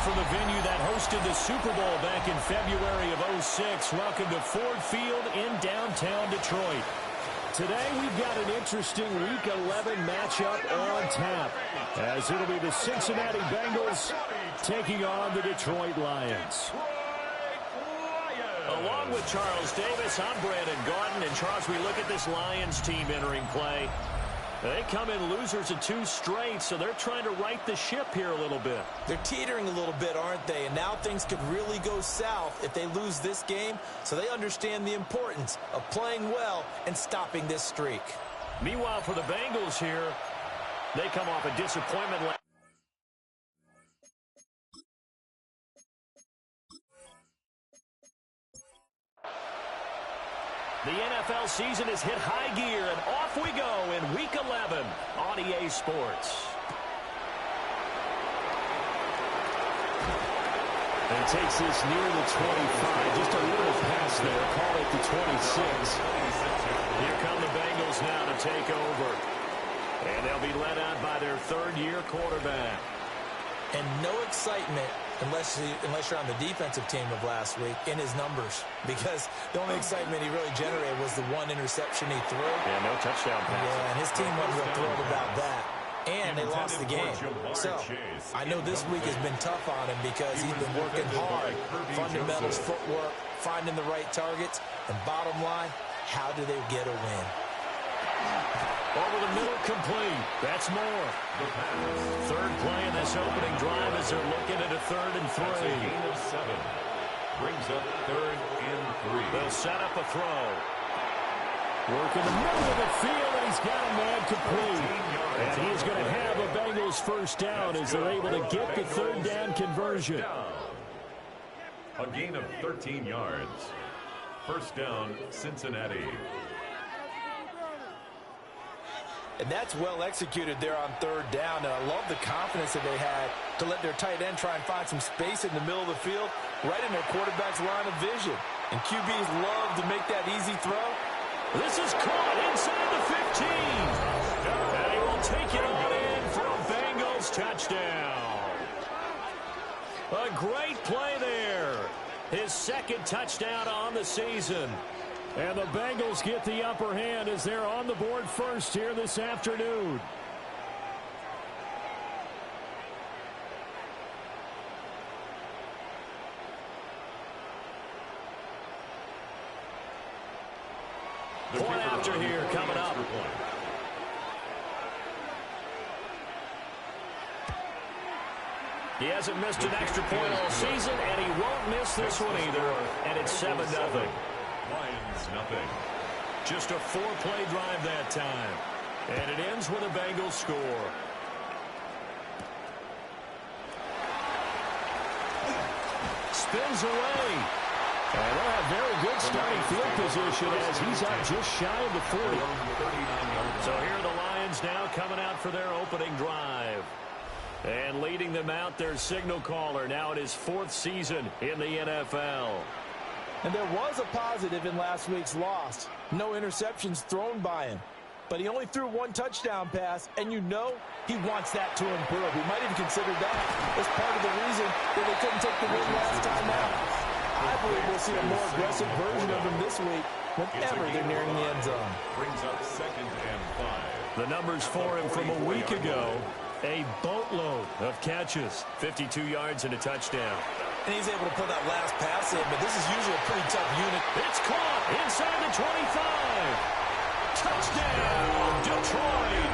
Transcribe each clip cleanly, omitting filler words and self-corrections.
from the venue that hosted the Super Bowl back in February of '06. Welcome to Ford Field in downtown Detroit. Today we've got an interesting Week 11 matchup on tap, as it'll be the Cincinnati Bengals taking on the Detroit Lions. Along with Charles Davis, I'm Brandon Gaudin. And Charles, we look at this Lions team entering play. They come in losers of 2 straight, so they're trying to right the ship here a little bit. They're teetering a little bit, aren't they? And now things could really go south if they lose this game, so they understand the importance of playing well and stopping this streak. Meanwhile, for the Bengals here, they come off a disappointment. The NFL season has hit high gear, and off we go in Week 11 on EA Sports. And takes this near the 25, just a little pass there, call it the 26. Here come the Bengals now to take over. And they'll be led out by their third-year quarterback. And no excitement unless you're on the defensive team of last week in his numbers, because the only excitement he really generated was the 1 interception he threw. Yeah, no touchdown pass. Yeah, and his team wasn't real thrilled about that. And they lost the game. So I know this week has been tough on him because he's been working hard. Fundamentals, footwork, finding the right targets. And bottom line, how do they get a win? Over the middle, complete. That's more. Third play in this opening drive as they're looking at a 3rd and 3. That's a gain of 7. Brings up 3rd and 3. They'll set up a throw. Work in the middle of the field, and he's got a man complete. And he's going to have a Bengals first down as they're able to get the 3rd down conversion. A gain of 13 yards. First down, Cincinnati. And that's well executed there on 3rd down. And I love the confidence that they had to let their tight end try and find some space in the middle of the field, right in their quarterback's line of vision. And QBs love to make that easy throw. This is caught inside the 15. And he will take it on in for a Bengals touchdown. A great play there. His 2nd touchdown on the season. And the Bengals get the upper hand as they're on the board first here this afternoon. Point after here coming up. He hasn't missed an extra point all season, and he won't miss this one either. And it's 7-0. Lions, nothing. Just a 4-play drive that time. And it ends with a Bengals score. Spins away. And they'll have very good starting field position as he's up just shy of the 40. So here are the Lions now coming out for their opening drive. And leading them out, their signal caller, now in his 4th season in the NFL. And there was a positive in last week's loss. No interceptions thrown by him. But he only threw 1 touchdown pass, and you know he wants that to improve. He might have considered that as part of the reason that they couldn't take the win last time out. I believe we'll see a more aggressive version of him this week whenever they're nearing the end zone. Brings up 2nd and 5. The numbers for him from a week ago, a boatload of catches, 52 yards and a touchdown. And he's able to pull that last pass in, but this is usually a pretty tough unit. It's caught inside the 25. Touchdown, Detroit.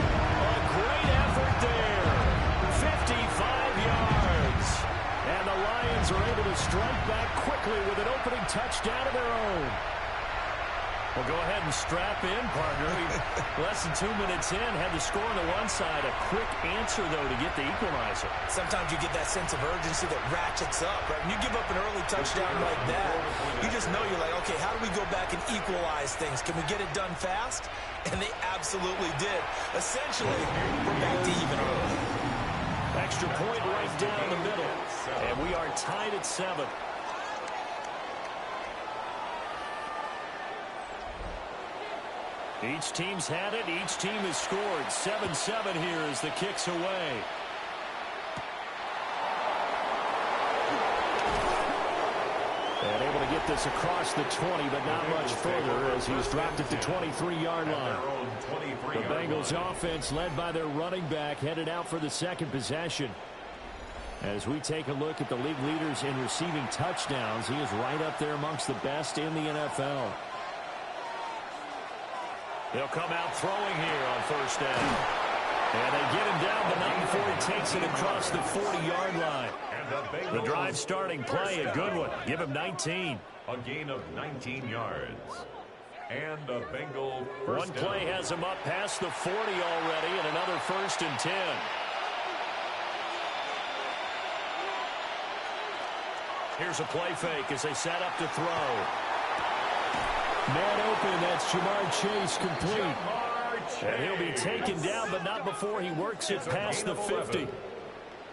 A great effort there. 55 yards. And the Lions are able to strike back quickly with an opening touchdown of their own. Well, go ahead and strap in, partner. Less than 2 minutes in, had the score on the one side. A quick answer, though, to get the equalizer. Sometimes you get that sense of urgency that ratchets up, right? When you give up an early touchdown like that, you just know you're like, okay, how do we go back and equalize things? Can we get it done fast? And they absolutely did. Essentially, we're back to even early. Extra point right down the middle. And we are tied at 7. Each team's had it. Each team has scored. 7-7 here as the kick's away. get this across the 20, but not much further as he's dropped it to 23-yard line. The Bengals offense led by their running back headed out for the second possession. As we take a look at the league leaders in receiving touchdowns, he is right up there amongst the best in the NFL. He'll come out throwing here on first down. And they get him down, but not before he takes it across the 40-yard line. The drive starting play, a good one. Give him 19. A gain of 19 yards. And a Bengal One play has him up past the 40 already, and another 1st and 10. Here's a play fake as they set up to throw. Man open, that's Jamar Chase complete. And he'll be taken down, but not before he works it past the 50.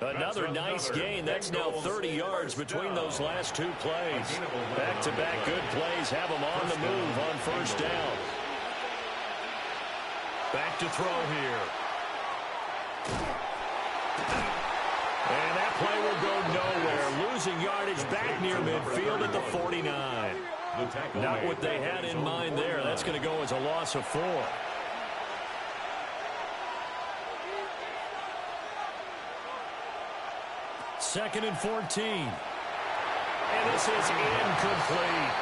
Another nice gain. That's now 30 yards between those last two plays. Back-to-back good plays have him on the move on first down. Back to throw here. And that play will go nowhere. Losing yardage back near midfield at the 49. Not what they had in mind there. That's going to go as a loss of 4. Second and 14. And this is incomplete.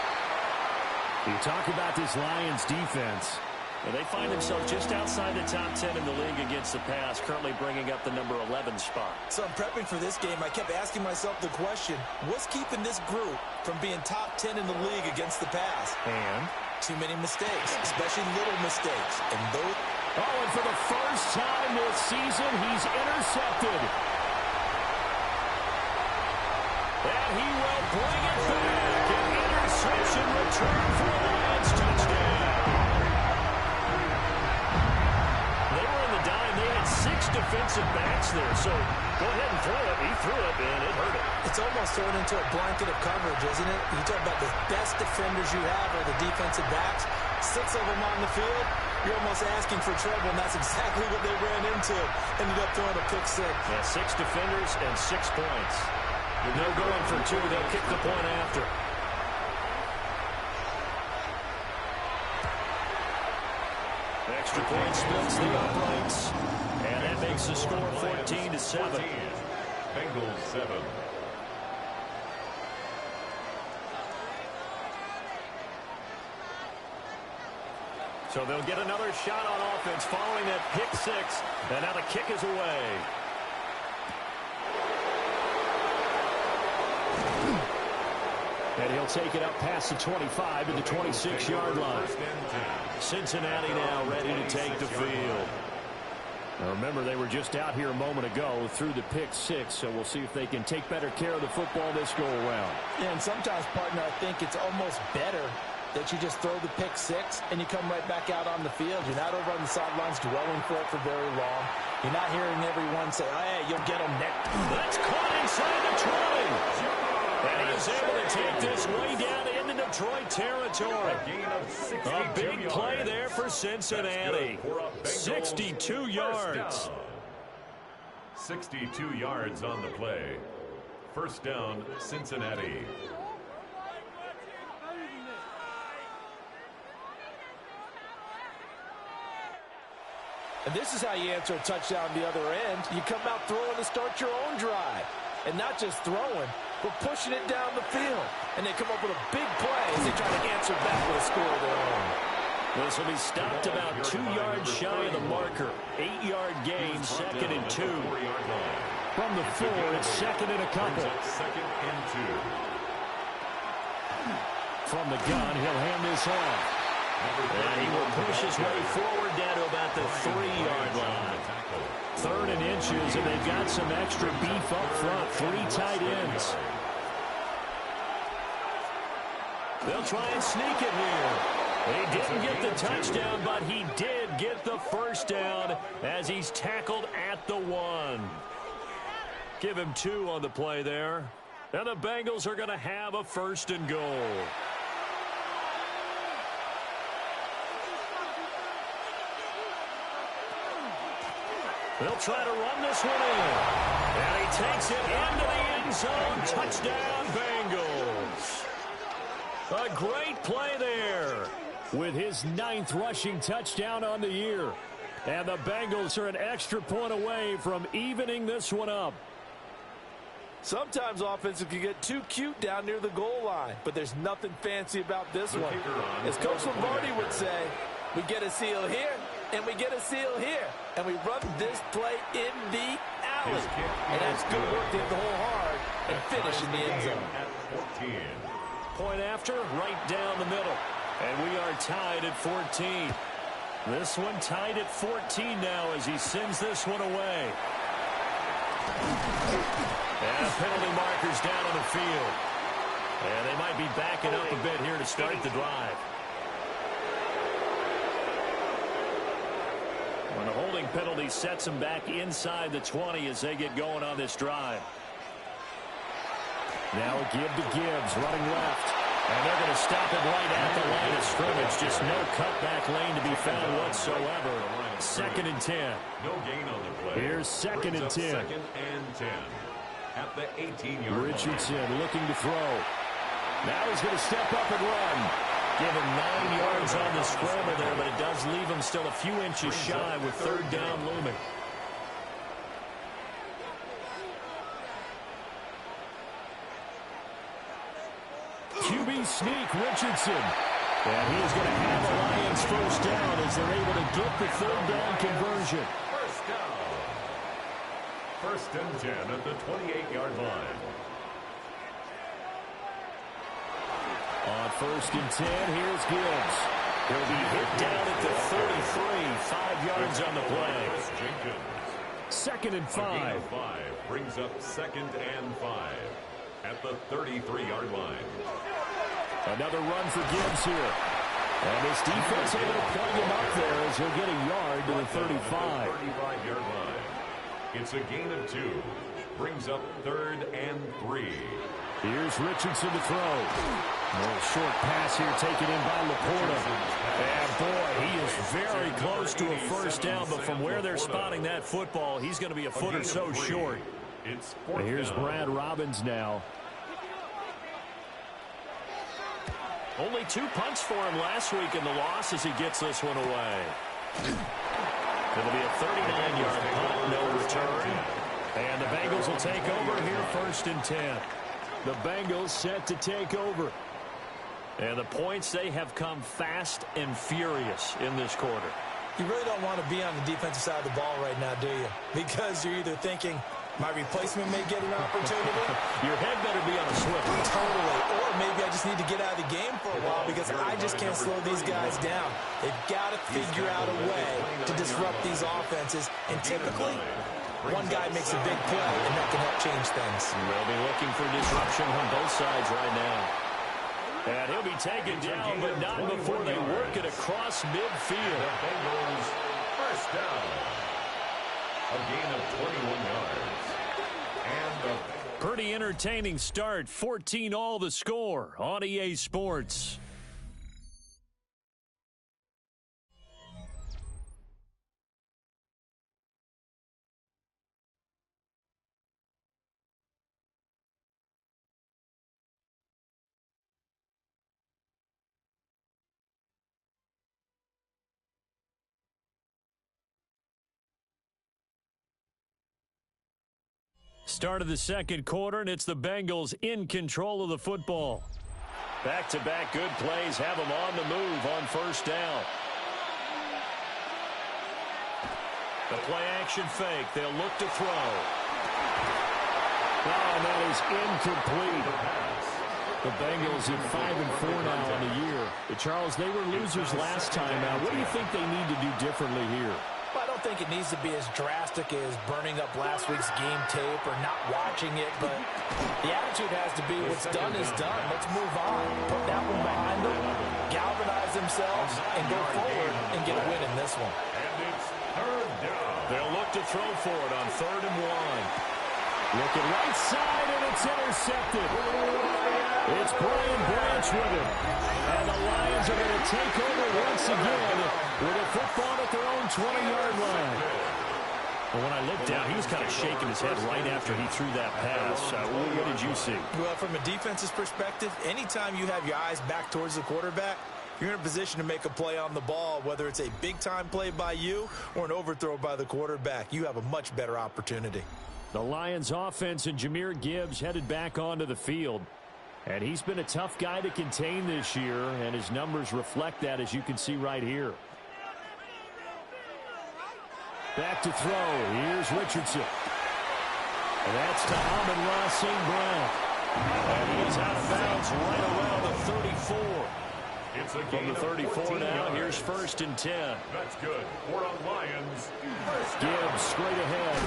You talk about this Lions defense. Well, they find themselves just outside the top 10 in the league against the pass, currently bringing up the number 11 spot. So I'm prepping for this game. I kept asking myself the question, what's keeping this group from being top 10 in the league against the pass? And? Too many mistakes, especially little mistakes. And those... Oh, and for the first time this season, he's intercepted. And he will bring it back. An interception return for a Lions touchdown. They were in the dime. They had 6 defensive backs there. So go ahead and throw it. He threw it, and it hurt him. It's almost thrown into a blanket of coverage, isn't it? You talk about the best defenders you have are the defensive backs. 6 of them on the field. You're almost asking for trouble, and that's exactly what they ran into. Ended up throwing a pick 6. Yeah, 6 defenders and 6 points. They're going for 2. They'll kick the point after. Extra point splits the uprights. And that makes the score 14-7. Bengals 7. So they'll get another shot on offense following that pick 6. And now the kick is away. And he'll take it up past the 25 to the 26-yard line. Cincinnati now ready to take the field. Now remember, they were just out here a moment ago through the pick 6, so we'll see if they can take better care of the football this go-around. Yeah, and sometimes, partner, I think it's almost better that you just throw the pick 6 and you come right back out on the field. You're not over on the sidelines dwelling for it for very long. You're not hearing everyone say, oh, hey, you'll get them next. That's caught inside the 20. And he's able to take this way down into Detroit territory. A big play there for Cincinnati. 62 yards. 62 yards on the play. First down, Cincinnati. And this is how you answer a touchdown the other end. You come out throwing to start your own drive. And not just throwing, but pushing it down the field. And they come up with a big play as they try to answer back with a score of their own. This will be stopped about 2 yards shy of the marker. 8-yard gain, 2nd and 2. From the 4, it's 2nd and a couple. 2nd and 2. From the gun, he'll hand this off. And he will push his way forward down to about the 3-yard line. 3rd and inches, and they've got some extra beef up front. 3 tight ends. They'll try and sneak it here. He didn't get the touchdown, but he did get the first down as he's tackled at the 1. Give him 2 on the play there. And the Bengals are going to have a 1st and goal. They'll try to run this one in. And he takes it into the end zone. Touchdown, Bengals. A great play there with his 9th rushing touchdown on the year. And the Bengals are an extra point away from evening this one up. Sometimes offenses can get too cute down near the goal line, but there's nothing fancy about this one. As Coach Lombardi would say, we get a seal here, and we get a seal here, and we run this play in the alley. And that's good work to hit the hole hard and finish in the end zone. Point after, right down the middle. And we are tied at 14. This one tied at 14 now as he sends this one away. And penalty markers down on the field. And they might be backing up a bit here to start the drive. When the holding penalty sets them back inside the 20 as they get going on this drive. Now a give to Gibbs, running left. And they're going to stop it right at the line of scrimmage. Just no cutback lane to be found whatsoever. 2nd and 10. No gain on the play. Here's 2nd and 10. 2nd and 10. At the 18-yard line. Richardson looking to throw. Now he's going to step up and run. Give him 9 yards on the scramble there, but it does leave him still a few inches shy with 3rd down looming. QB sneak, Richardson. And he's going to have the Lions first down as they're able to get the 3rd down conversion. First down. 1st and 10 at the 28-yard line. On 1st and 10, here's Gibbs. He'll be hit down at the 33, 5 yards on the play. Jenkins. 2nd and 5. A gain of 5 brings up 2nd and 5 at the 33-yard line. Another run for Gibbs here. And this defense able to plug him up there as he'll get a yard to the 35. 35-yard line. It's a gain of 2. Brings up 3rd and 3. Here's Richardson to throw. A little short pass here taken in by Laporta. And boy, he is very close to a first down, but from where they're spotting that football, he's going to be a foot or so short. Here's Brad Robbins now. Only 2 punts for him last week in the loss as he gets this one away. It'll be a 39-yard punt, no return. And the Bengals will take over here 1st and 10. The Bengals set to take over. And the points, they have come fast and furious in this quarter. You really don't want to be on the defensive side of the ball right now, do you? Because you're either thinking, my replacement may get an opportunity. Your head better be on a swivel. Totally. Or maybe I just need to get out of the game for a while because I just can't slow these guys down. They've got to figure out a way to disrupt these offenses. And typically, one guy makes a big play, and that can help change things. They'll be looking for disruption on both sides right now. And he'll be taken down, but not before they work it across midfield. The Bengals first down. A gain of 21 yards. And pretty entertaining start. 14-all the score on EA Sports. Start of the 2nd quarter, and it's the Bengals in control of the football. Back-to-back good plays have them on the move on 1st down. The play-action fake. They'll look to throw. Oh, and that is incomplete. The Bengals at 5-4 now on the year. But Charles, they were losers last time out. What do you think they need to do differently here? Well, I don't think it needs to be as drastic as burning up last week's game tape or not watching it, but the attitude has to be what's done is done. Let's move on. Put that one behind them, galvanize themselves, and go forward and get a win in this one. And it's 3rd down. They'll look to throw for it on 3rd and 1. Looking right side, and it's intercepted. It's Brian Branch with it. And the Lions are going to take over once again with a football at their own 20-yard line. Well, when I looked down, he was kind of shaking his head right after he threw that pass. What did you see? Well, from a defense's perspective, anytime you have your eyes back towards the quarterback, you're in a position to make a play on the ball, whether it's a big-time play by you or an overthrow by the quarterback. You have a much better opportunity. The Lions offense and Jahmyr Gibbs headed back onto the field. And he's been a tough guy to contain this year, and his numbers reflect that, as you can see right here. Back to throw. Here's Richardson. And that's to Amon-Ra St. Brown. And he is out of bounds right around the 34. From the 34 now, here's 1st and 10. That's good. For the Lions. Gibbs straight ahead.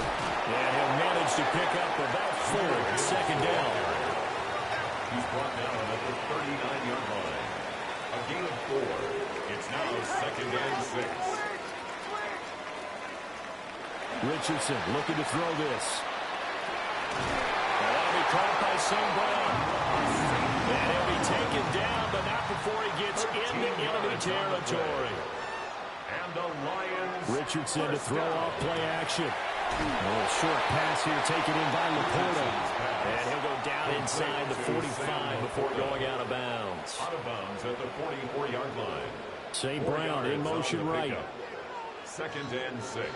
And he'll manage to pick up about 4 at 2nd down. He's brought down at the 39-yard line. A gain of 4. It's now 2nd and 6. Richardson looking to throw this. That'll be caught by St. Brown. And he'll be taken down, but not before he gets into enemy territory. And the Lions. Richardson to throw off play action. A little short pass here taken in by Laporta. And he'll go down inside the 45 before going out of bounds. Out of bounds at the 44-yard line. St. Brown in motion right. 2nd and 6.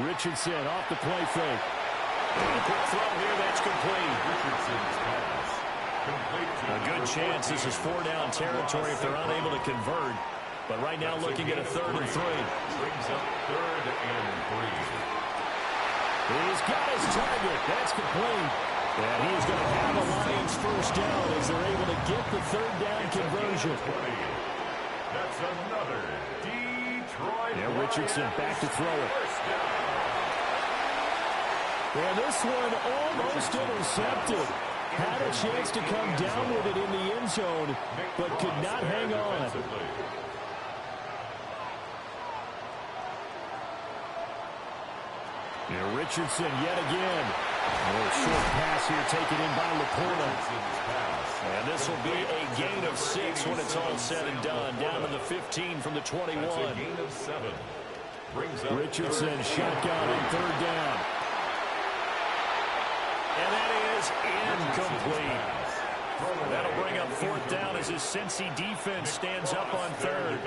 Richardson off the play fake. And a quick throw here, that's complete. Richardson's pass. Complete. A good chance this is 4-down territory if they're unable to convert. But right now looking at a 3rd and 3. Brings up 3rd and 3. He's got his target. That's complete. And he's going to have a Lions 1st down as they're able to get the 3rd down conversion. That's another Detroit. Yeah, Richardson back to throw it. And this one almost intercepted. Had a chance to come down with it in the end zone, but could not hang on. Yeah, Richardson yet again. A short pass here taken in by Laporta. And this will be a gain of 6 when it's all said and done. Down to the 15 from the 21. That's a gain of 7. Brings up Richardson shotgun on 3rd down. And that is incomplete. That'll bring up 4th down as his Cincy defense stands up on 3rd.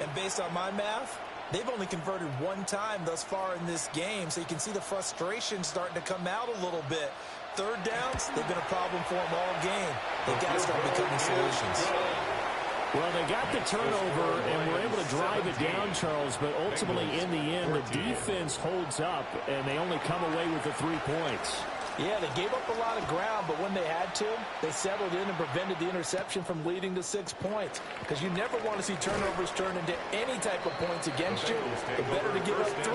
And based on my math, they've only converted 1 time thus far in this game, so you can see the frustration starting to come out a little bit. 3rd downs, they've been a problem for them all game. They've got to start becoming solutions. Well, they got the turnover and were able to drive it down, Charles, but ultimately in the end, the defense holds up, and they only come away with the 3 points. Yeah, they gave up a lot of ground, but when they had to, they settled in and prevented the interception from leading to 6 points. Because you never want to see turnovers turn into any type of points against you. But better to give up 3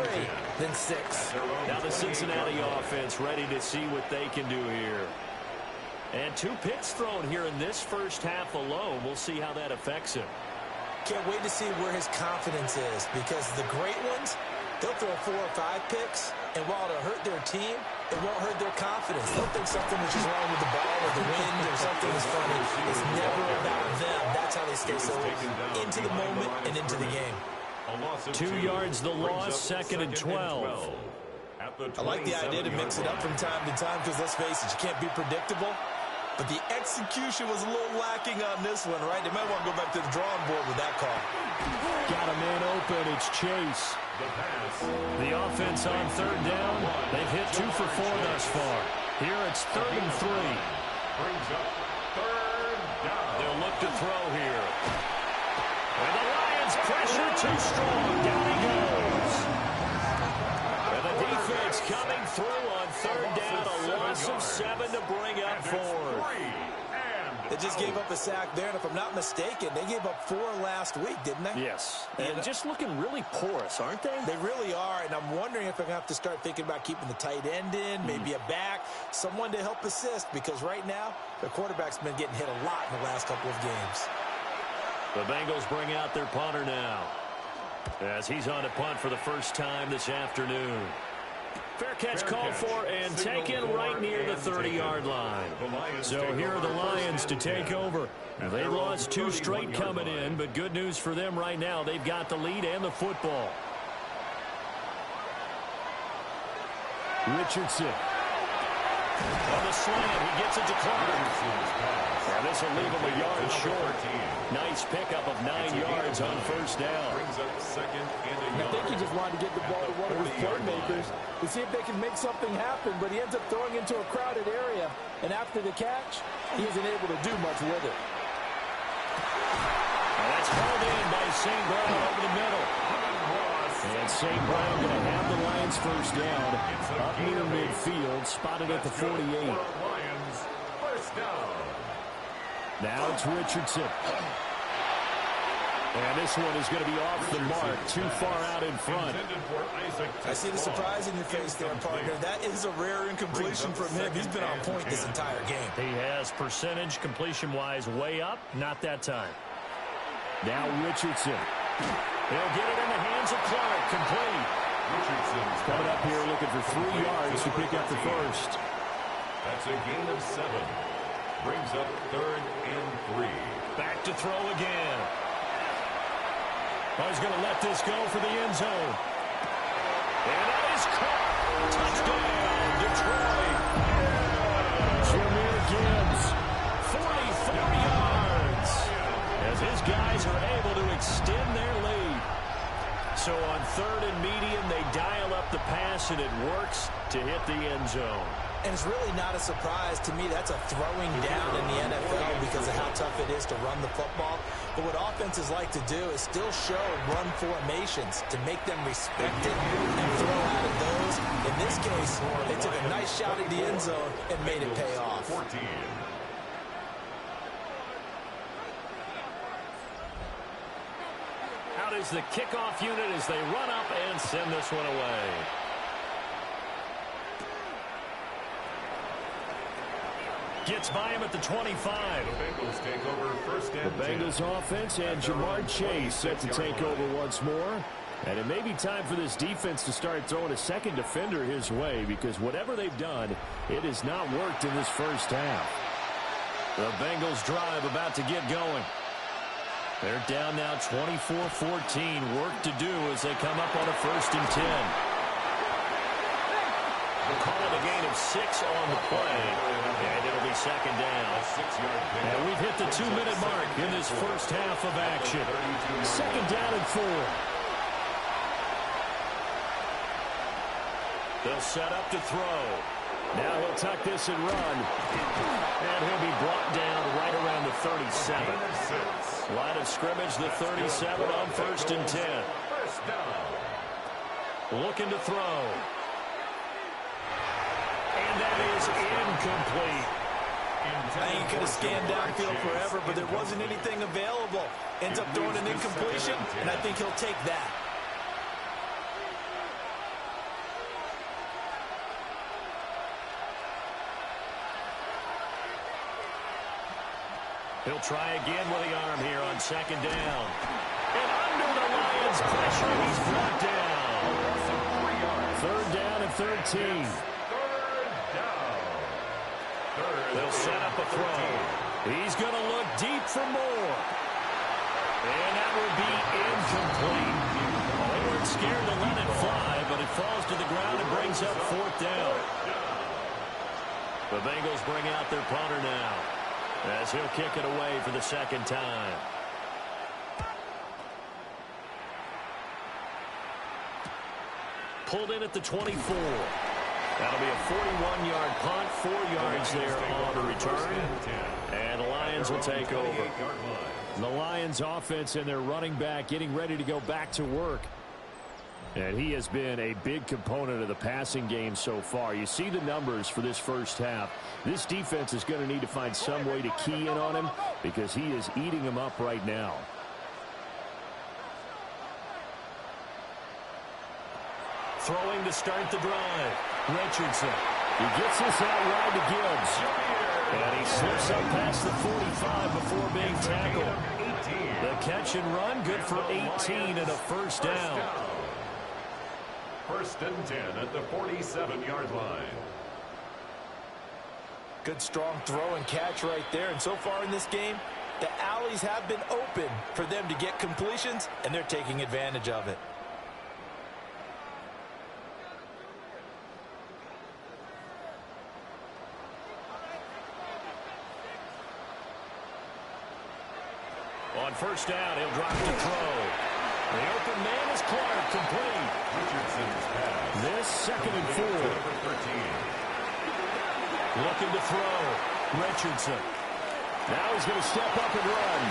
than 6. Now the Cincinnati offense ready to see what they can do here. And 2 picks thrown here in this first half alone. We'll see how that affects him. Can't wait to see where his confidence is, because the great ones, they'll throw 4 or 5 picks, and while it'll hurt their team, it won't hurt their confidence. They'll think something is just wrong with the ball or the wind or something is funny. It's never about them. That's how they stay so into the moment and into the game. 2 yards the loss, 2nd and 12. I like the idea to mix it up from time to time because, let's face it, you can't be predictable. But the execution was a little lacking on this one, right? They might want to go back to the drawing board with that call. Got a man open. It's Chase. The offense on 3rd down. They've hit 2 for 4 thus far. Here it's 3rd and 3. Brings up 3rd down. They'll look to throw here. And the Lions pressure too strong. Down he goes. And the defense coming through on 3rd down. A loss of 7 to bring up 4. They just gave up a sack there, and if I'm not mistaken, they gave up 4 last week, didn't they? Yes. And just looking really porous, aren't they? They really are, and I'm wondering if they're going to have to start thinking about keeping the tight end in, maybe a back, someone to help assist, because right now, the quarterback's been getting hit a lot in the last couple of games. The Bengals bring out their punter now, as he's on to punt for the first time this afternoon. Fair catch called for and taken right near the 30-yard line. So here are the Lions to take over. They lost 2 straight coming in, but good news for them right now. They've got the lead and the football. Richardson. On the slant, he gets it to Clark. Now this will leave him a yard short. Nice pickup of 9 yards on first down. I think he just wanted to get the ball to one of his playmakers to see if they can make something happen, but he ends up throwing into a crowded area, and after the catch, he isn't able to do much with it. Now that's hauled in by St. Brown over the middle. And St. Brown going to have the Lions first down up near midfield, spotted at the 48. Now it's Richardson. And this one is going to be off the mark, too far out in front. I see the surprise in your face there, partner. That is a rare incompletion from him. He's been on point this entire game. He has percentage completion-wise way up, not that time. Now Richardson. He'll get it in the hands of Clark, complete. Richardson's coming up here looking for 3 yards to pick up the first. That's a gain of 7. Brings up 3rd and 3. Back to throw again. Oh, he's going to let this go for the end zone. And that is caught. Touchdown, Detroit. Jameer Gibbs, 44 yards. As his guys are able to extend their lead. So on 3rd and medium, they dial up the pass, and it works to hit the end zone. And it's really not a surprise to me. That's a throwing down in the NFL because of how tough it is to run the football. But what offenses like to do is still show run formations to make them respect it and throw out of those. In this case, they took a nice shot at the end zone and made it pay off. 14. Out is the kickoff unit as they run up and send this one away. Gets by him at the 25. The Bengals take over first and The Bengals 10. offense and Jamar Chase set to take over once more. And it may be time for this defense to start throwing a second defender his way, because whatever they've done, it has not worked in this first half. The Bengals drive about to get going. They're down now 24-14. Work to do as they come up on a 1st and 10. We'll call it a gain of 6 on the play, and it'll be 2nd down. And we've hit the 2-minute mark in this first half of action. 2nd down and 4. They'll set up to throw. Now he'll tuck this and run. And he'll be brought down right around the 37. Line of scrimmage, the 37 on 1st and 10. Looking to throw. And that is incomplete. I ain't going to scan downfield forever, but there wasn't anything available. Ends up throwing an incompletion, and I think he'll take that. He'll try again with the arm here on 2nd down. And under the Lions' pressure, he's brought down. 3rd down and 13. They'll set up a throw. He's going to look deep for more. And that will be incomplete. They weren't scared to let it fly, but it falls to the ground and brings up 4th down. The Bengals bring out their punter now, as he'll kick it away for the 2nd time. Pulled in at the 24. That'll be a 41-yard punt, 4 yards there on the return. And the Lions will take over. The Lions offense and their running back getting ready to go back to work. And he has been a big component of the passing game so far. You see the numbers for this first half. This defense is going to need to find some way to key in on him, because he is eating them up right now. Throwing to start the drive. Richardson. He gets this out wide to Gibbs. And he slips up past the 45 before being tackled. The catch and run, good for 18 and a 1st down. 1st and 10 at the 47-yard line. Good strong throw and catch right there. And so far in this game, the alleys have been open for them to get completions, and they're taking advantage of it. on first down. He'll drop to throw. The open man is Clark, complete. Richardson's pass. This 2nd and 4. Number 13. Looking to throw. Richardson. Now he's going to step up and run.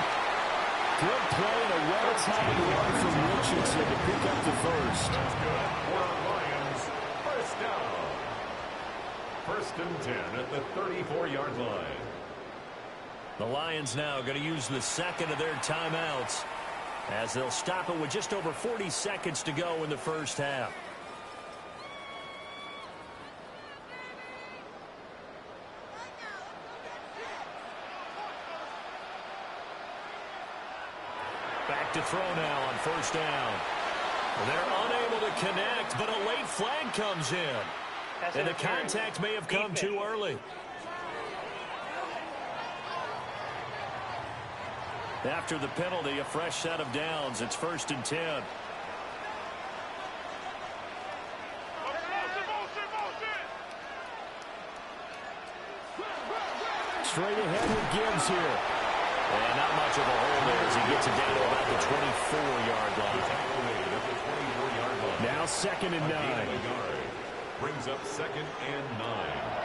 Good play and a well-timed run from Richardson to pick up the first. That's good for our Lions. First down. 1st and 10 at the 34-yard line. The Lions now going to use the 2nd of their timeouts as they'll stop it with just over 40 seconds to go in the first half. Back to throw now on first down. They're unable to connect, but a late flag comes in. And the contact may have come too early. After the penalty, a fresh set of downs. It's 1st and 10. Straight ahead with Gibbs here. And not much of a hole there as he gets it down to about the 24-yard line. Now 2nd and 9. Brings up 2nd and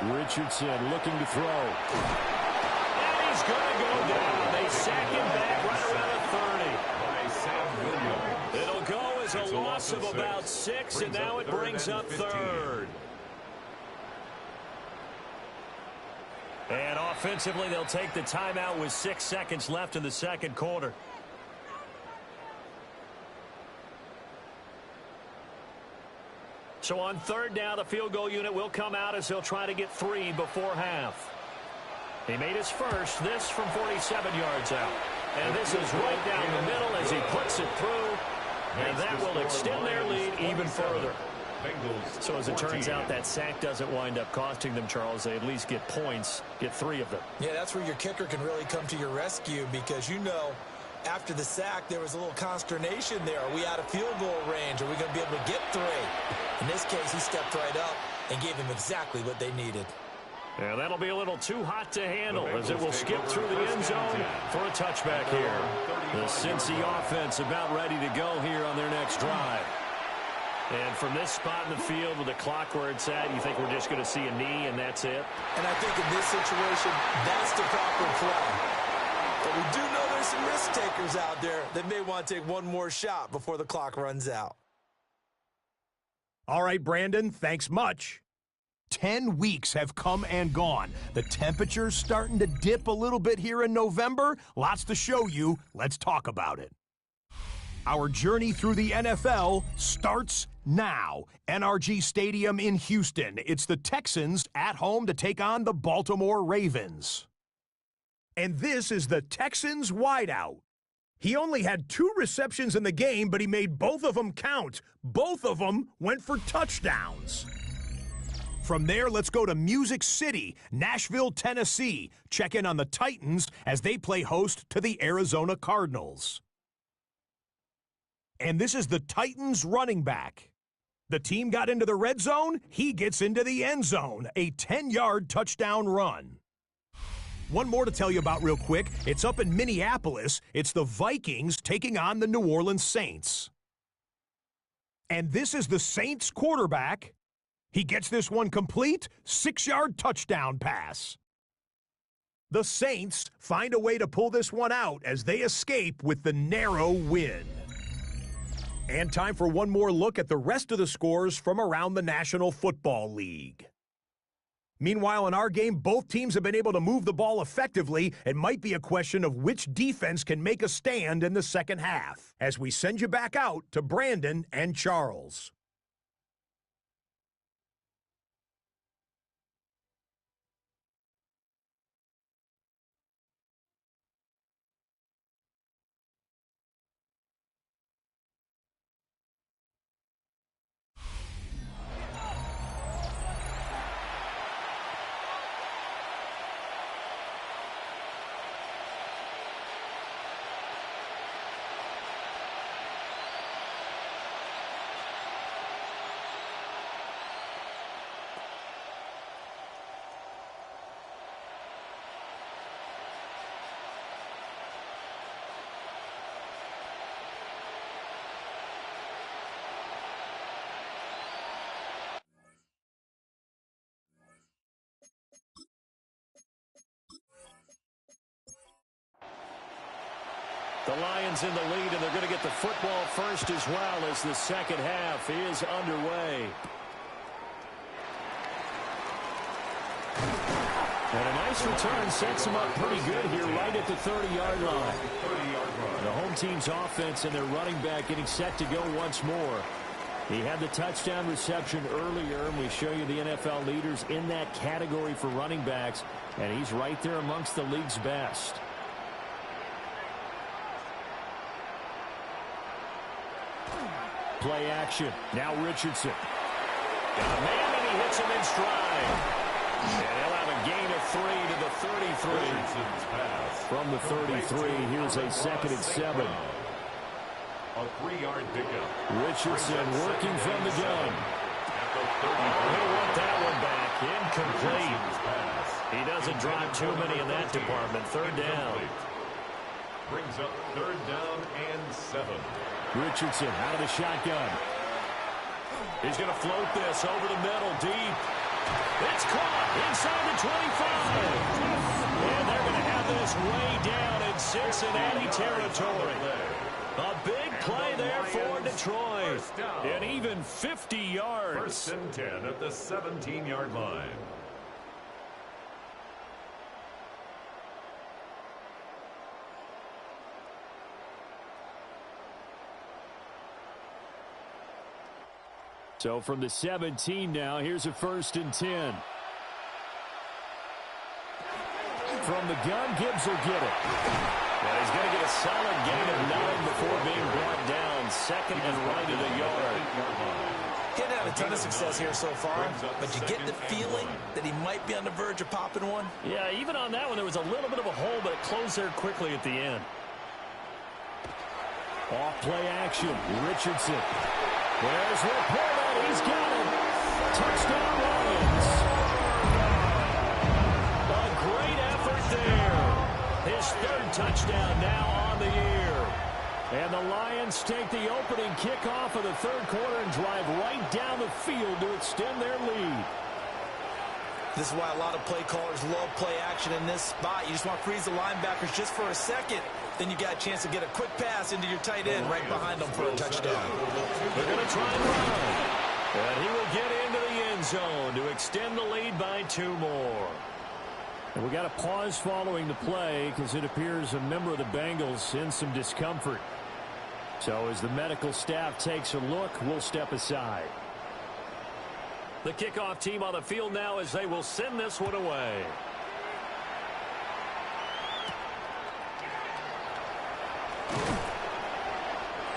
9. Richardson looking to throw. And he's going to go down. They sack him back right around the 30. By Sam Williams. It'll go as a loss of about 6, and now it brings up 3rd. And offensively, they'll take the timeout with 6 seconds left in the 2nd quarter. So on 3rd down, the field goal unit will come out as they'll try to get 3 before half. He made his first, this from 47 yards out. And this is right down the middle as he puts it through. And that will extend their lead even further. So as it turns out, that sack doesn't wind up costing them, Charles. They at least get points, get 3 of them. Yeah, that's where your kicker can really come to your rescue because, you know, after the sack, there was a little consternation there. Are we out of field goal range? Are we going to be able to get 3? In this case, he stepped right up and gave them exactly what they needed. And that'll be a little too hot to handle as it will skip through the end zone for a touchback here. The Cincy offense about ready to go here on their next drive. And from this spot in the field with the clock where it's at, you think we're just going to see a knee and that's it? And I think in this situation, that's the proper play. But we do know there's some risk takers out there that may want to take one more shot before the clock runs out. All right, Brandon, thanks much. 10 weeks have come and gone. The temperature's starting to dip a little bit here in November. Lots to show you. Let's talk about it. Our journey through the NFL starts now. NRG Stadium in Houston. It's the Texans at home to take on the Baltimore Ravens. And this is the Texans wideout. He only had 2 receptions in the game, but he made both of them count. Both of them went for touchdowns. From there, let's go to Music City, Nashville, Tennessee. Check in on the Titans as they play host to the Arizona Cardinals. And this is the Titans running back. The team got into the red zone, he gets into the end zone. A 10-yard touchdown run. One more to tell you about real quick. It's up in Minneapolis. It's the Vikings taking on the New Orleans Saints. And this is the Saints quarterback. He gets this one complete, 6-yard touchdown pass. The Saints find a way to pull this one out as they escape with the narrow win. And time for one more look at the rest of the scores from around the National Football League. Meanwhile, in our game, both teams have been able to move the ball effectively. It might be a question of which defense can make a stand in the second half, as we send you back out to Brandon and Charles. The Lions in the lead, and they're going to get the football first as well as the second half is underway. And a nice return sets them up pretty good here right at the 30-yard line. The home team's offense and their running back getting set to go once more. He had the touchdown reception earlier, and we show you the NFL leaders in that category for running backs, and he's right there amongst the league's best. Play action. Now Richardson. Got a man, and he hits him in stride. And he'll have a gain of 3 to the 33. From the 33, here's a 2nd and 7. A 3-yard pickup. Richardson working from the gun. He'll want that one back. Incomplete. He doesn't drive too many in that department. 3rd down. Brings up 3rd down and 7. Richardson out of the shotgun. He's going to float this over the middle, deep. It's caught inside the 25. And they're going to have this way down in Cincinnati territory. A big play there for Detroit. And even 50 yards. 1st and 10 at the 17-yard line. So from the 17 now, here's a 1st and 10. From the gun, Gibbs will get it. And he's going to get a solid gain of 9 before being brought down. 2nd and right at a yard. He hadn't had a ton of success here so far, but you get the feeling that he might be on the verge of popping one. Yeah, even on that one, there was a little bit of a hole, but it closed there quickly at the end. Off play action, Richardson. There's Laporta. He's got it. Touchdown, Lions. A great effort there. His 3rd touchdown now on the year. And the Lions take the opening kickoff of the 3rd quarter and drive right down the field to extend their lead. This is why a lot of play callers love play action in this spot. You just want to freeze the linebackers just for a second. Then you got a chance to get a quick pass into your tight end right behind them for a touchdown. They're going to try and run. And he will get into the end zone to extend the lead by 2 more. And we got a pause following the play because it appears a member of the Bengals in some discomfort. So as the medical staff takes a look, we'll step aside. The kickoff team on the field now as they will send this one away.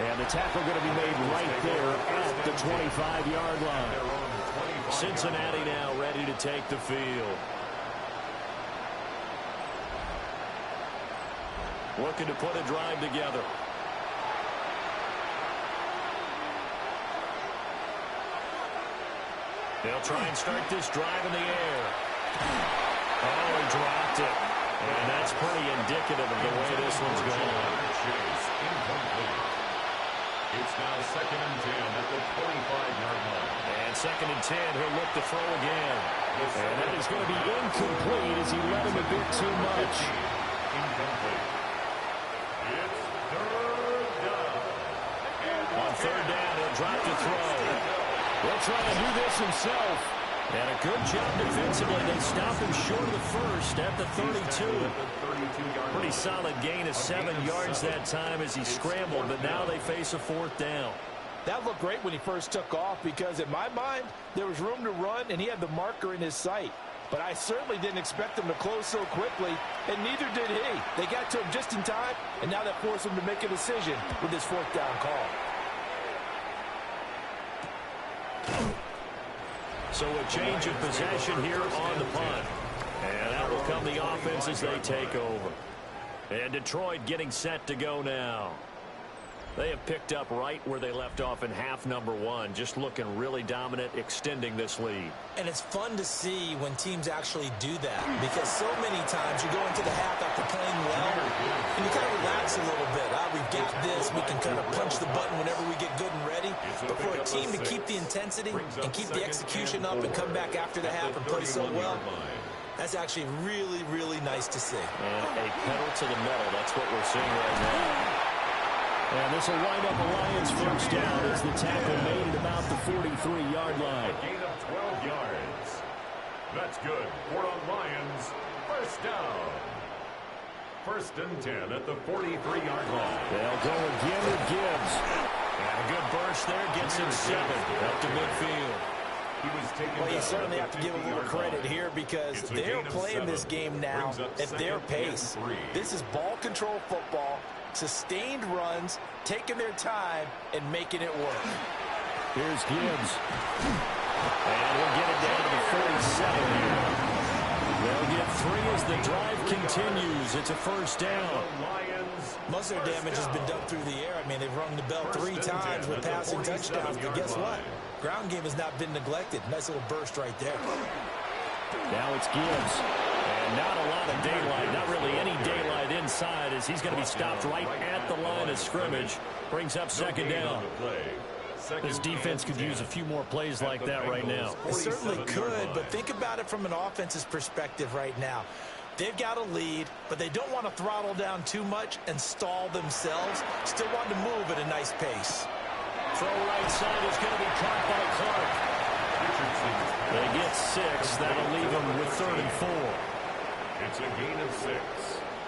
And the tackle going to be made right there at the 25-yard line. Cincinnati now ready to take the field. Looking to put a drive together. They'll try and start this drive in the air. Oh, he dropped it. And that's pretty indicative of the way this one's going. It's now 2nd and 10 at the 25-yard line. And 2nd and 10, he'll look to throw again. And that is going to be incomplete as he let him a bit too much. Incomplete. It's 3rd down. On 3rd down, he'll drop to throw. He'll try to do this himself. And a good job defensively. They stop him short of the 1st at the 32. Pretty solid gain of 7 yards that time as he scrambled, but now they face a 4th down. That looked great when he first took off because in my mind, there was room to run and he had the marker in his sight. But I certainly didn't expect him to close so quickly, and neither did he. They got to him just in time, and now that forced him to make a decision with this 4th down call. So a change of possession here on the punt. And out will come the offense as they take over. And Detroit getting set to go now. They have picked up right where they left off in half number 1, just looking really dominant, extending this lead. And it's fun to see when teams actually do that, because so many times you go into the half after playing well, and you kind of relax a little bit. We've got this. We can kind of punch the button whenever we get good and ready. But for a team to keep the intensity and keep the execution up and come back after the half and play so well, that's actually really, really nice to see. And a pedal to the metal. That's what we're seeing right now. And this will wind up a Lions first down as the tackle made at about the 43-yard line. A gain of 12 yards. That's good for the Lions. First down. First and 10 at the 43-yard line. They'll go again with Gibbs. And a good burst there gets him 7 up to midfield. Well, you certainly have to give a little credit here because they're playing this game now at their pace. This is ball control football, sustained runs, taking their time, and making it work. Here's Gibbs. And we'll get it down to the 47 here. They'll get 3 as the drive continues. It's a first down. Most of their damage has been done through the air. I mean, they've rung the bell 3 times with passing touchdowns, but guess what? Ground game has not been neglected. Nice little burst right there. Now it's Gibbs. And not a lot of daylight, not really any daylight inside as he's going to be stopped right at the line of scrimmage. Brings up second down. This defense could use a few more plays like that right now. They certainly could, but think about it from an offense's perspective right now. They've got a lead, but they don't want to throttle down too much and stall themselves. Still want to move at a nice pace. Throw right side is going to be caught by Clark. They get 6. That'll leave them with 3rd and 4. It's a gain of 6.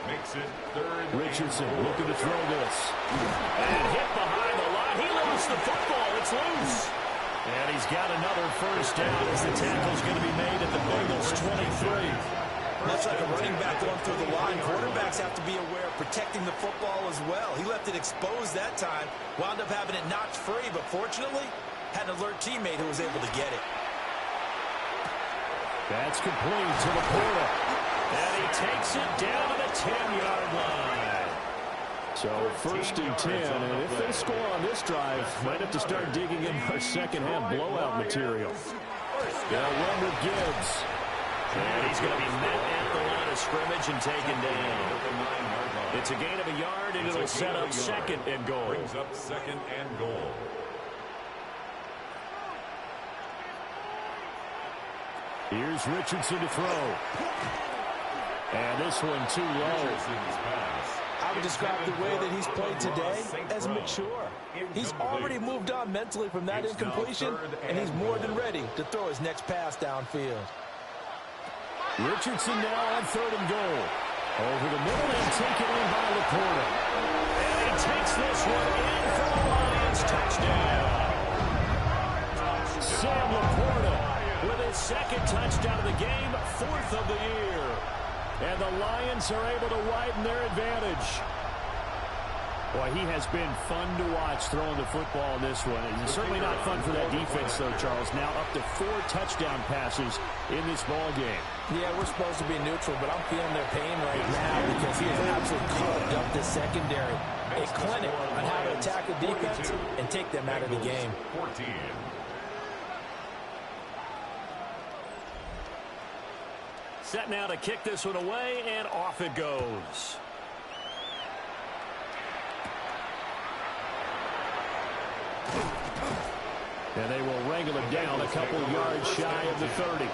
Makes it 3rd. Richardson looking to throw this. And hit behind the line. He lost the football. It's loose. And he's got another first down as the tackle's going to be made at the Bengals 23. Much like a running back going through the line, quarterbacks have to be aware of protecting the football as well. He left it exposed that time, wound up having it knocked free, but fortunately, had an alert teammate who was able to get it. That's complete to Laporta. And he takes it down to the 10-yard line. So first and 10, and if they score on this drive, might have to start digging in our second-half blowout material. They'll run with Gibbs. And he's going to be met at the line of scrimmage and taken down. It's a gain of a yard, and it'll set up second and goal. Brings up second and goal. Here's Richardson to throw. And this one too low. I would describe the way that he's played today as mature. He's already moved on mentally from that incompletion, and he's more than ready to throw his next pass downfield. Richardson now on 3rd and goal. Over the middle and taken in by Laporta. And he takes this one in for the Lions touchdown. Sam Laporta with his 2nd touchdown of the game, 4th of the year. And the Lions are able to widen their advantage. Boy, he has been fun to watch throwing the football in this one. It's certainly not fun for that defense, though, Charles. Now up to 4 touchdown passes in this ball game. Yeah, we're supposed to be neutral, but I'm feeling their pain right now because he has absolutely carved up the secondary. A clinic on how to attack the defense and take them out of the game. 14. Set now to kick this one away, and off it goes. And they will wrangle it down a couple yards shy of the 30.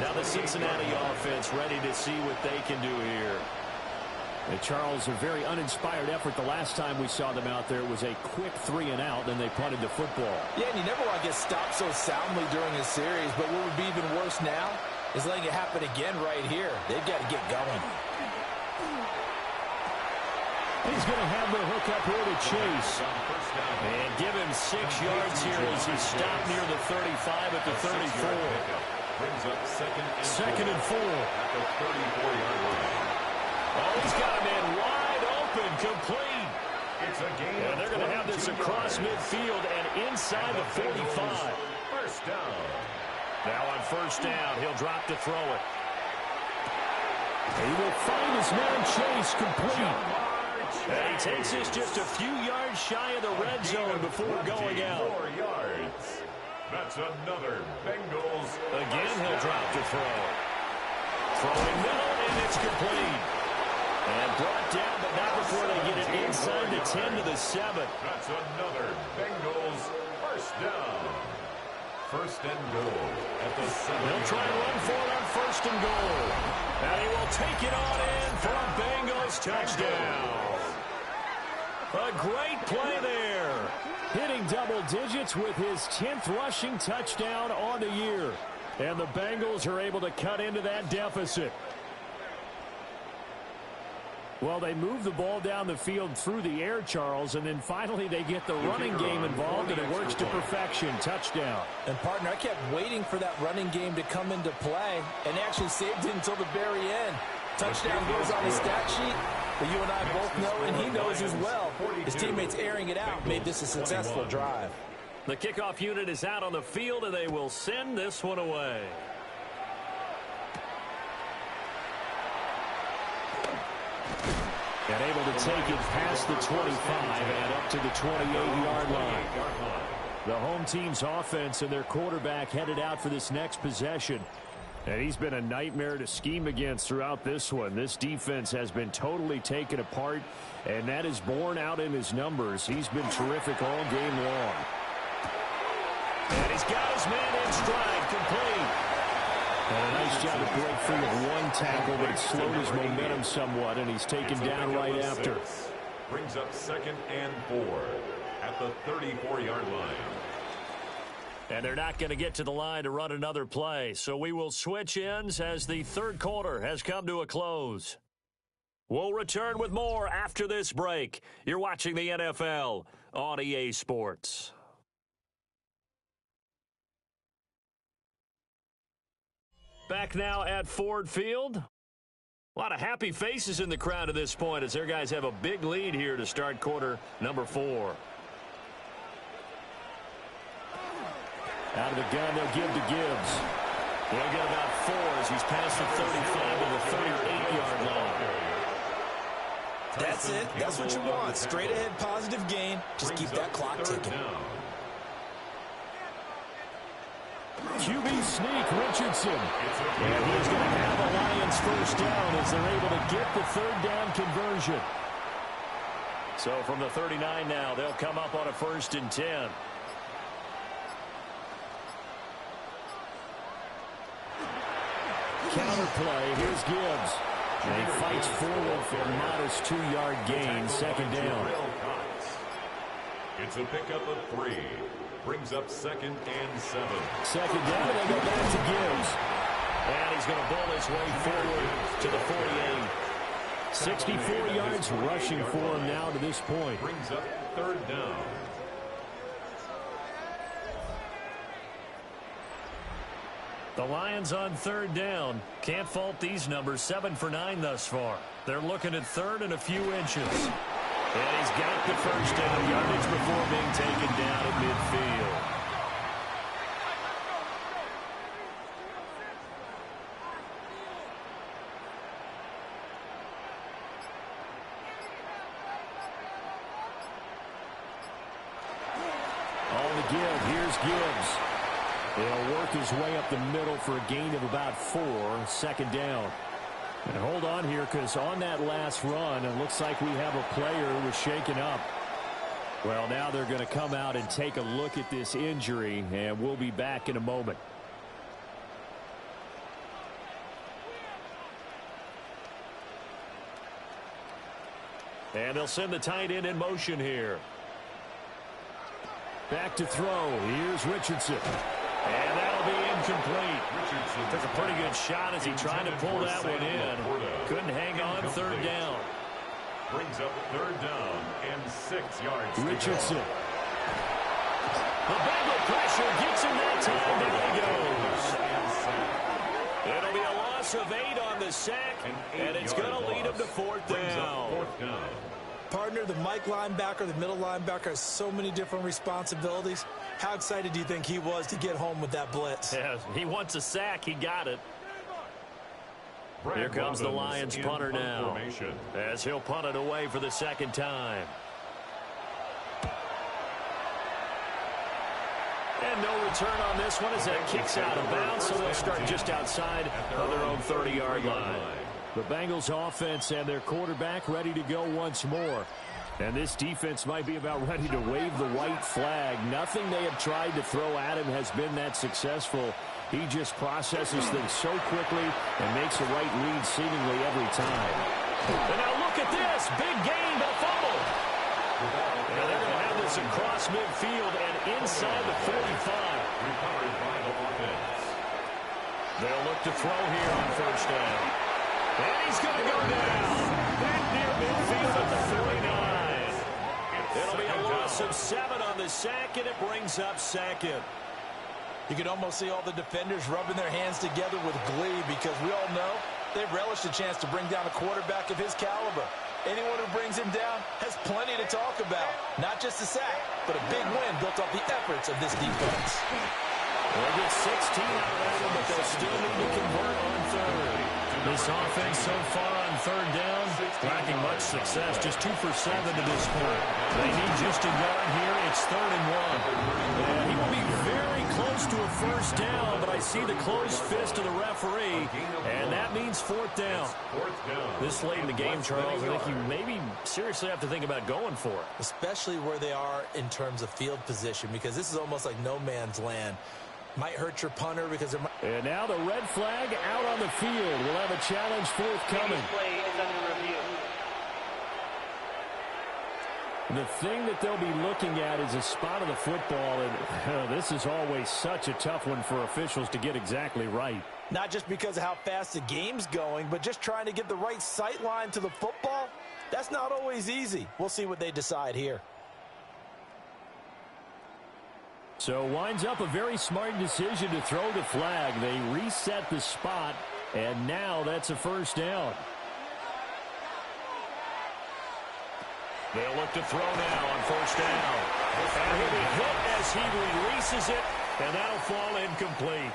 Now the Cincinnati offense ready to see what they can do here. And Charles, a very uninspired effort the last time we saw them out there. It was a quick 3 and out, then they punted the football. Yeah, and you never want to get stopped so soundly during a series, but what would be even worse now is letting it happen again right here. They've got to get going. He's going to have the hook up here to Chase. And give him 6 yards here as he's stopped near the 35 at the 34. Brings up second and 4. At the 34-yard line. Oh, he's got him in wide open, complete. It's a gain. And they're going to have this across midfield and inside the 45. First down. Now on first down, he'll drop to throw it. He will find his man Chase complete. And he takes this just a few yards shy of the red zone before going out. 4 yards. That's another Bengals. Again, he'll drop to throw. Throwing middle, and it's complete. And brought down, but not before they get it inside the 10 to the 7. That's another Bengals first down. First and goal at the 7. They'll try and run for it on first and goal. And he will take it on in for a Bengals touchdown. A great play there. Hitting double digits with his 10th rushing touchdown on the year. And the Bengals are able to cut into that deficit. Well, they move the ball down the field through the air, Charles, and then finally they get the running game involved, and it works to perfection. Touchdown. And, partner, I kept waiting for that running game to come into play, and actually saved it until the very end. Touchdown goes on the stat sheet, but you and I both know, and he knows as well, his teammates airing it out made this a successful drive. The kickoff unit is out on the field, and they will send this one away. And able to take it past the 25 and up to the 28-yard line. The home team's offense and their quarterback headed out for this next possession. And he's been a nightmare to scheme against throughout this one. This defense has been totally taken apart, and that is borne out in his numbers. He's been terrific all game long. And he's got his man in stride, complete. And a nice job to break free of one tackle, but it slowed his momentum somewhat, and he's taken down right after. Brings up 2nd and 4 at the 34-yard line. And they're not going to get to the line to run another play, so we will switch ends as the third quarter has come to a close. We'll return with more after this break. You're watching the NFL on EA Sports. Back now at Ford Field. A lot of happy faces in the crowd at this point as their guys have a big lead here to start quarter number 4. Out of the gun, they'll give to Gibbs. They'll get about 4 as he's past the 35 to the 38-yard line. That's it. That's what you want. Straight ahead, positive gain. Just keep that clock ticking. QB sneak, Richardson. And he's going to have a Lions first down as they're able to get the third down conversion. So from the 39 now, they'll come up on a 1st and 10. Counter play, here's Gibbs. And he fights forward for a modest 2-yard gain, 2nd down. It's a pickup of 3. Brings up 2nd and 7. 2nd down, they go back to Gibbs. And he's going to bull his way forward to the 48. 64 yards rushing for him now to this point. Brings up 3rd down. The Lions on 3rd down. Can't fault these numbers. 7 for 9 thus far. They're looking at 3rd and a few inches. And he's got the first down yardage before being taken down at midfield. On the give, here's Gibbs. He'll work his way up the middle for a gain of about 4, 2nd down. And hold on here, because on that last run, it looks like we have a player who was shaken up. Well, now they're going to come out and take a look at this injury, and we'll be back in a moment. And they'll send the tight end in motion here. Back to throw. Here's Richardson. And that'll be incomplete. Took a pretty good shot as he tried to pull that one in. Couldn't hang on, 3rd down. Brings up 3rd down and 6 yards. Richardson. The Bengal pressure gets him that time. There he goes. It'll be a loss of 8 on the sack, and it's going to lead him to 4th down. Partner, the Mike linebacker, the middle linebacker has so many different responsibilities. How excited do you think he was to get home with that blitz? Yeah, he wants a sack. He got it. Here comes the Lions punter now as he'll punt it away for the 2nd time. And no return on this one as that kicks out of bounds, so they'll start just outside of their own 30-yard line. The Bengals offense and their quarterback ready to go once more. And this defense might be about ready to wave the white flag. Nothing they have tried to throw at him has been that successful. He just processes things so quickly and makes the right read seemingly every time. And now look at this. Big gain, but fumble. gets across midfield and inside the 45. Recovered by the offense. They'll look to throw here on first down. And he's going to go down. Back near midfield at the 49. It'll be a loss of 7 on the sack, and it brings up second. You can almost see all the defenders rubbing their hands together with glee because we all know they relish the chance to bring down a quarterback of his caliber. Anyone who brings him down has plenty to talk about. Not just a sack, but a big win built off the efforts of this defense. They'll get 16 out of that one, but they'll still need to convert on third. This offense so far on third down, lacking much success. Just 2 for 7 to this point. They need just a yard here. It's 3rd and 1. And he will be very close to a first down, but I see the closed fist of the referee, and that means 4th down. This late in the game, Charles, I think you maybe seriously have to think about going for it. Especially where they are in terms of field position, because this is almost like no man's land. Might hurt your punter because it might... And now the red flag out on the field. We'll have a challenge forthcoming. Play is under review. The thing that they'll be looking at is a spot of the football, and this is always such a tough one for officials to get exactly right. Not just because of how fast the game's going, but just trying to get the right sight line to the football. That's not always easy. We'll see what they decide here. So winds up a very smart decision to throw the flag. They reset the spot, and now that's a first down. They'll look to throw now on first down. And he'll be hit as he releases it, and that'll fall incomplete.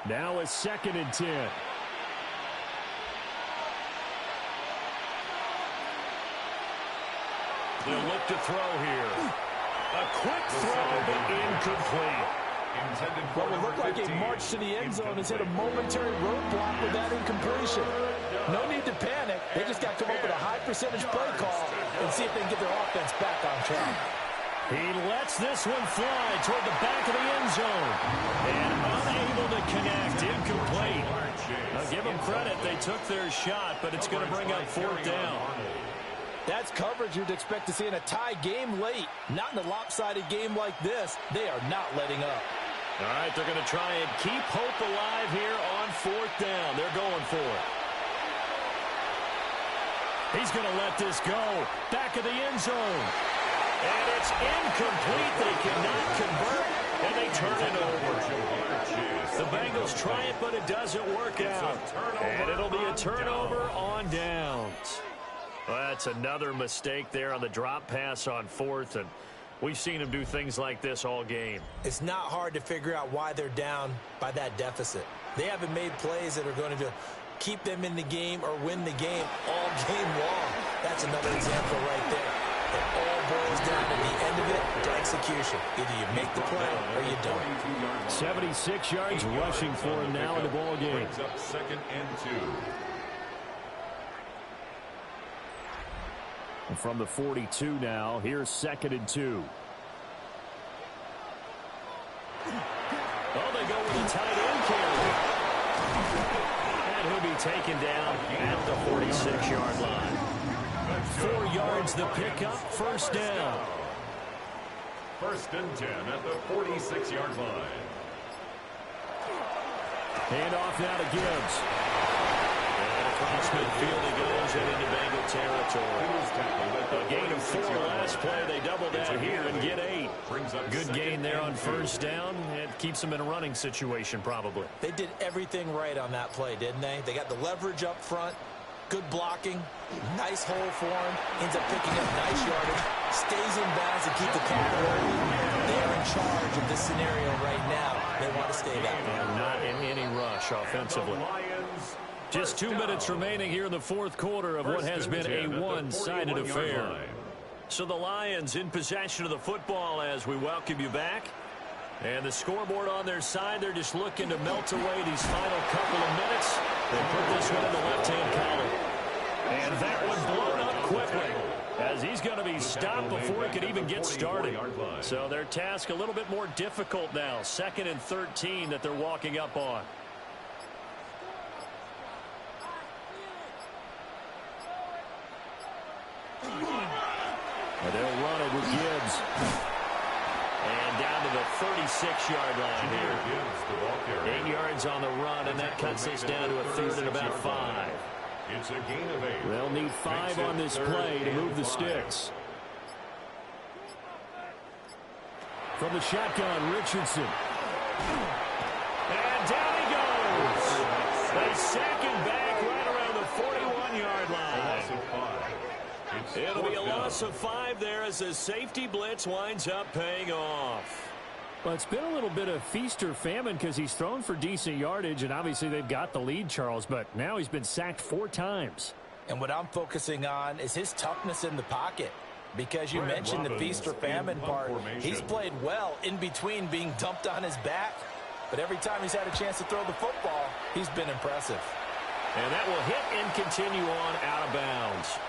Now a 2nd and 10. They'll look to throw here. A quick throw, but incomplete. What would look like a march to the end zone has hit a momentary roadblock with that incompletion. No need to panic. They just got to come up with a high percentage play call and see if they can get their offense back on track. He lets this one fly toward the back of the end zone. And unable to connect. Incomplete. Now give them credit. They took their shot, but it's going to bring up 4th down. That's coverage you'd expect to see in a tie game late. Not in a lopsided game like this. They are not letting up. All right, they're going to try and keep hope alive here on 4th down. They're going for it. He's going to let this go. Back of the end zone. And it's incomplete. They cannot convert, and they turn it over. The Bengals try it, but it doesn't work out. And it'll be a turnover on downs. Well, that's another mistake there on the drop pass on 4th, and we've seen him do things like this all game. It's not hard to figure out why they're down by that deficit. They haven't made plays that are going to keep them in the game or win the game all game long. That's another example right there. It all boils down at the end of it to execution. Either you make the play or you don't. 76 yards rushing for him now in the ball game. Brings up 2nd and 2. And from the 42 now, here's 2nd and 2. Oh, they go with a tight end carry. And he'll be taken down at the 46-yard line. 4 yards the pickup, first down. 1st and 10 at the 46-yard line. Hand off now to Gibbs. And across midfield he goes and into Bengal territory. A gain of 4 last play. They double down here and get 8. Good gain there on first down. It keeps them in a running situation probably. They did everything right on that play, didn't they? They got the leverage up front. Good blocking. Nice hole for him. Ends up picking up nice yardage. Stays in bounds to keep the clock rolling. They're in charge of this scenario right now. They want to stay that way. And not in any rush offensively. Just 2 minutes remaining here in the 4th quarter of what has been a one-sided affair. So the Lions in possession of the football as we welcome you back. And the scoreboard on their side, they're just looking to melt away these final couple of minutes. They put this one in the left-hand column. And that one blown up quickly as he's going to be stopped before he could even get started. So their task a little bit more difficult now. 2nd and 13 that they're walking up on. And they'll run it with Gibbs. And down to the 36-yard line here. 8 yards on the run, and that cuts us down to a third and about 5. It's a gain of 8. They'll need 5 on this play to move the sticks. From the shotgun, Richardson. And down he goes. They sack him back right around the 41-yard line. It'll be a loss of 5 there as the safety blitz winds up paying off. Well, it's been a little bit of feast or famine because he's thrown for decent yardage, and obviously they've got the lead, Charles, but now he's been sacked 4 times. And what I'm focusing on is his toughness in the pocket. Because you mentioned the feast or famine part, he's played well in between being dumped on his back. But every time he's had a chance to throw the football, he's been impressive. And that will hit and continue on out of bounds.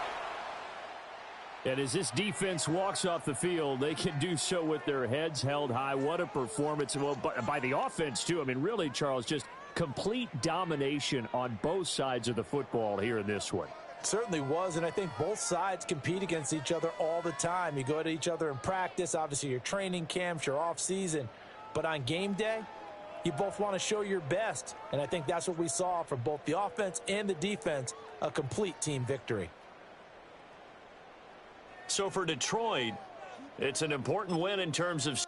And as this defense walks off the field, they can do so with their heads held high. What a performance. Well, by the offense, too. I mean, really, Charles, just complete domination on both sides of the football here in this one. Certainly was, and I think both sides compete against each other all the time. You go to each other in practice, obviously your training camps, your off season, but on game day, you both want to show your best, and I think that's what we saw from both the offense and the defense, a complete team victory. So for Detroit, it's an important win in terms of